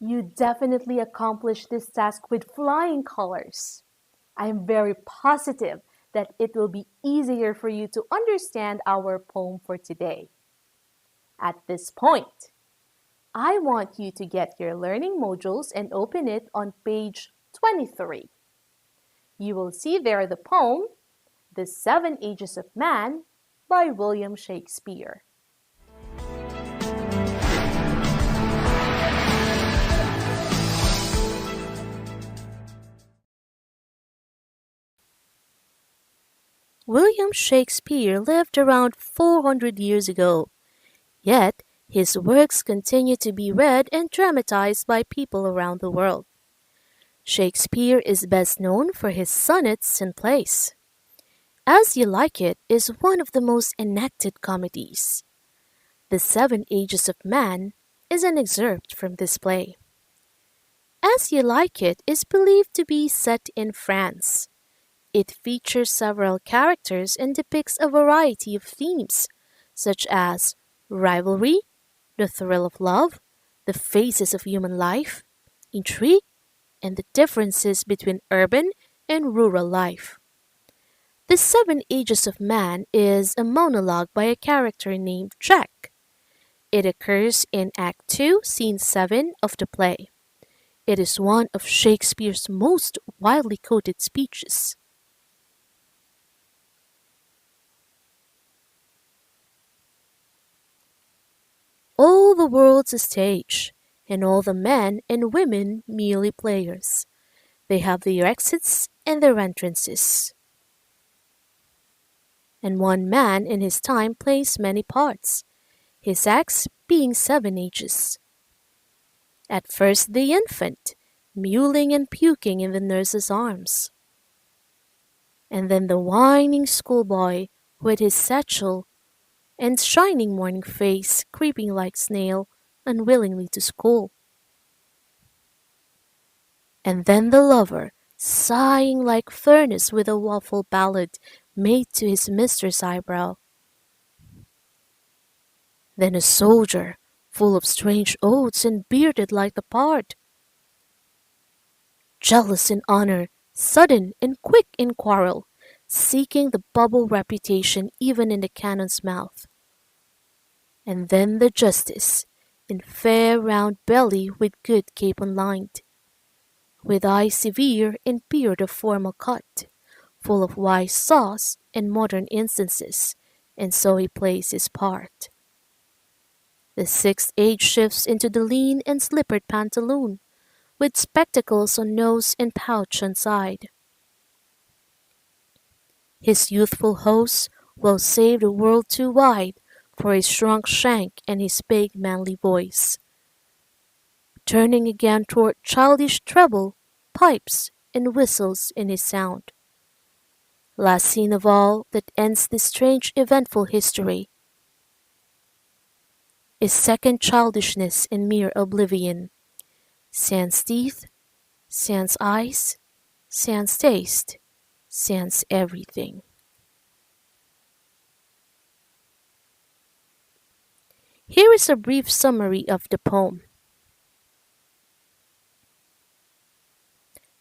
You definitely accomplished this task with flying colors. I am very positive that it will be easier for you to understand our poem for today. At this point, I want you to get your learning modules and open it on page 23. You will see there the poem, The Seven Ages of Man by William Shakespeare. William Shakespeare lived around 400 years ago, yet his works continue to be read and dramatized by people around the world. Shakespeare is best known for his sonnets and plays. As You Like It is one of the most enacted comedies. The Seven Ages of Man is an excerpt from this play. As You Like It is believed to be set in France. It features several characters and depicts a variety of themes, such as rivalry, the thrill of love, the phases of human life, intrigue, and the differences between urban and rural life. The Seven Ages of Man is a monologue by a character named Jack. It occurs in Act 2, Scene 7 of the play. It is one of Shakespeare's most widely quoted speeches. All the world's a stage, and all the men and women merely players. They have their exits and their entrances. And one man in his time plays many parts, his acts being seven ages. At first the infant, mewling and puking in the nurse's arms. And then the whining schoolboy with his satchel and shining morning face creeping like snail unwillingly to school. And then the lover, sighing like furnace with a waffle ballad made to his mistress' eyebrow. Then a soldier, full of strange oaths and bearded like the part. Jealous in honor, sudden and quick in quarrel, seeking the bubble reputation even in the cannon's mouth. And then the justice, in fair round belly with good capon lined, with eye severe and beard of formal cut, full of wise sauce and modern instances, and so he plays his part. The sixth age shifts into the lean and slippered pantaloon, with spectacles on nose and pouch on side. His youthful host will save the world too wide for his shrunk shank and his big manly voice. Turning again toward childish treble, pipes, and whistles in his sound. Last scene of all that ends this strange eventful history is second childishness in mere oblivion. Sans teeth, sans eyes, sans taste, sans everything. Here is a brief summary of the poem.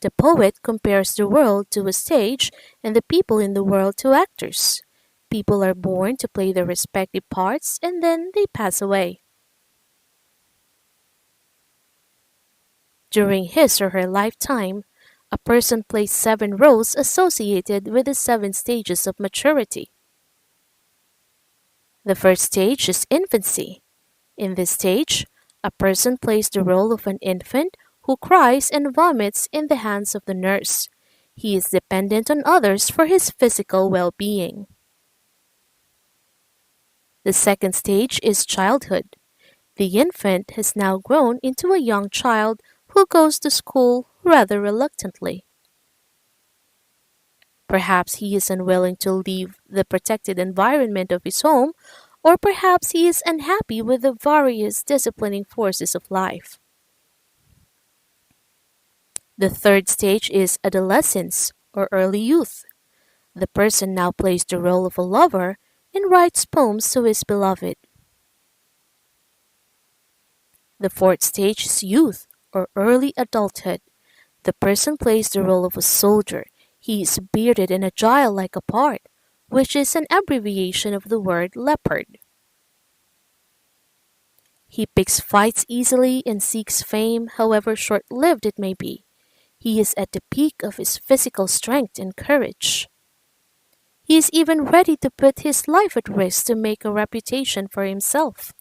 The poet compares the world to a stage and the people in the world to actors. People are born to play their respective parts and then they pass away. During his or her lifetime, a person plays seven roles associated with the seven stages of maturity. The first stage is infancy. In this stage, a person plays the role of an infant who cries and vomits in the hands of the nurse. He is dependent on others for his physical well-being. The second stage is childhood. The infant has now grown into a young child who goes to school rather reluctantly. Perhaps he is unwilling to leave the protected environment of his home, or perhaps he is unhappy with the various disciplining forces of life. The third stage is adolescence or early youth. The person now plays the role of a lover and writes poems to his beloved. The fourth stage is youth or early adulthood, the person plays the role of a soldier. He is bearded and agile like a pard, which is an abbreviation of the word leopard. He picks fights easily and seeks fame, however short lived it may be. He is at the peak of his physical strength and courage. He is even ready to put his life at risk to make a reputation for himself.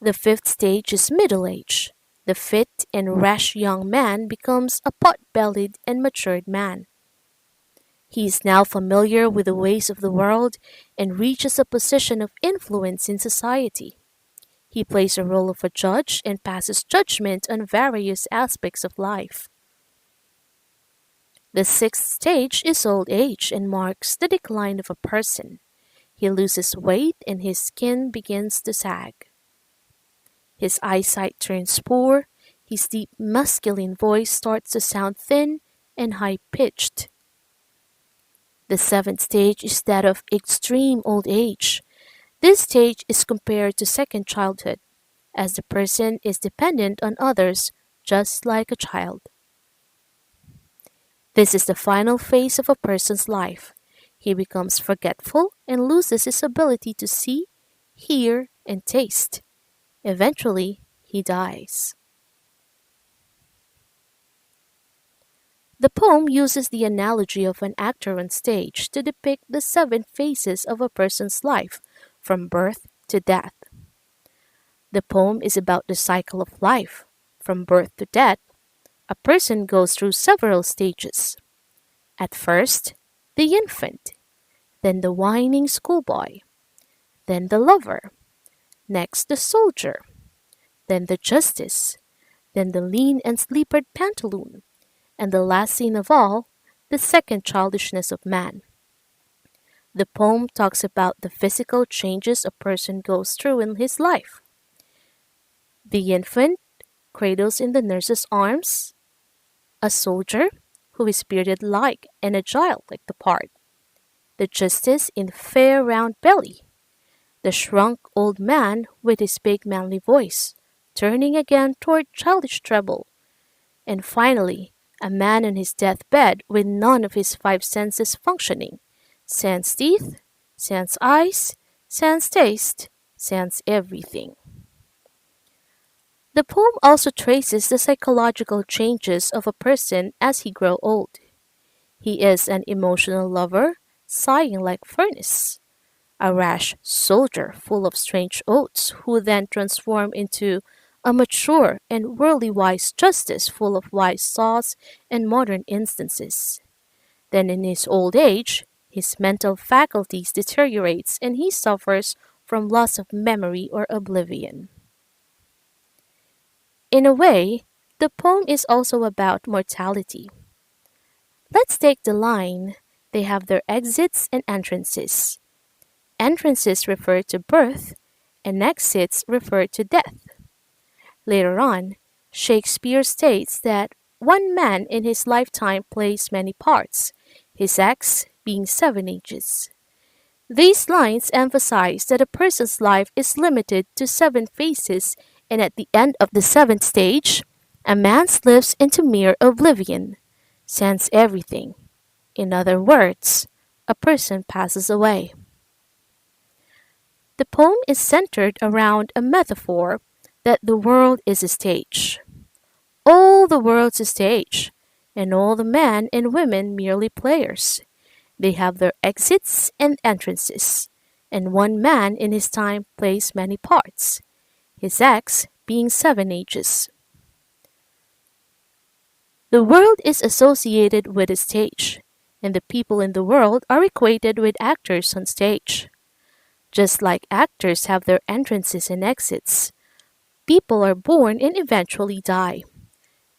The fifth stage is middle age. The fit and rash young man becomes a pot-bellied and matured man. He is now familiar with the ways of the world and reaches a position of influence in society. He plays a role of a judge and passes judgment on various aspects of life. The sixth stage is old age and marks the decline of a person. He loses weight and his skin begins to sag. His eyesight turns poor, his deep masculine voice starts to sound thin and high-pitched. The seventh stage is that of extreme old age. This stage is compared to second childhood, as the person is dependent on others just like a child. This is the final phase of a person's life. He becomes forgetful and loses his ability to see, hear, and taste. Eventually, he dies. The poem uses the analogy of an actor on stage to depict the seven phases of a person's life, from birth to death. The poem is about the cycle of life. From birth to death, a person goes through several stages. At first, the infant, then the whining schoolboy, then the lover, next the soldier, then the justice, then the lean and slippered pantaloon, and the last scene of all, the second childishness of man. The poem talks about the physical changes a person goes through in his life. The infant cradles in the nurse's arms, a soldier who is bearded like and agile like the pard, the justice in fair round belly, the shrunk old man with his big manly voice, turning again toward childish treble, and finally, a man on his deathbed with none of his five senses functioning, sans teeth, sans eyes, sans taste, sans everything. The poem also traces the psychological changes of a person as he grows old. He is an emotional lover, sighing like furnace, a rash soldier full of strange oaths who then transform into a mature and worldly wise justice full of wise saws and modern instances. Then in his old age, his mental faculties deteriorates and he suffers from loss of memory or oblivion. In a way, the poem is also about mortality. Let's take the line, they have their exits and entrances. Entrances refer to birth, and exits refer to death. Later on, Shakespeare states that one man in his lifetime plays many parts, his acts being seven ages. These lines emphasize that a person's life is limited to seven phases, and at the end of the seventh stage, a man slips into mere oblivion, sans everything. In other words, a person passes away. The poem is centered around a metaphor that the world is a stage. All the world's a stage, and all the men and women merely players. They have their exits and entrances, and one man in his time plays many parts, his acts being seven ages. The world is associated with a stage, and the people in the world are equated with actors on stage. Just like actors have their entrances and exits, people are born and eventually die.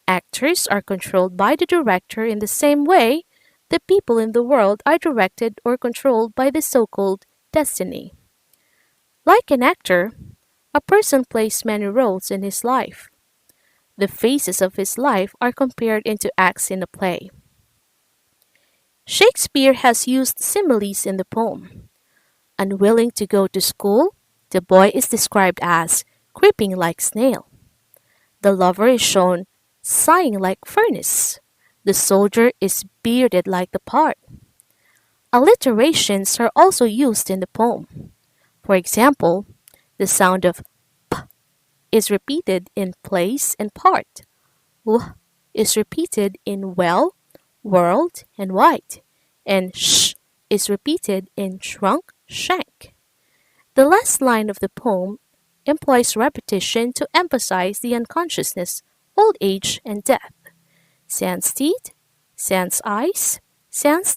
Actors are controlled by the director in the same way the people in the world are directed or controlled by the so-called destiny. Like an actor, a person plays many roles in his life. The phases of his life are compared into acts in a play. Shakespeare has used similes in the poem. Unwilling to go to school, the boy is described as creeping like snail. The lover is shown sighing like furnace. The soldier is bearded like the part. Alliterations are also used in the poem. For example, the sound of is repeated in place and part. W is repeated in well, world, and white, and sh is repeated in shrunk, shank. The last line of the poem employs repetition to emphasize the unconsciousness, old age, and death. Sans teeth, sans eyes, sans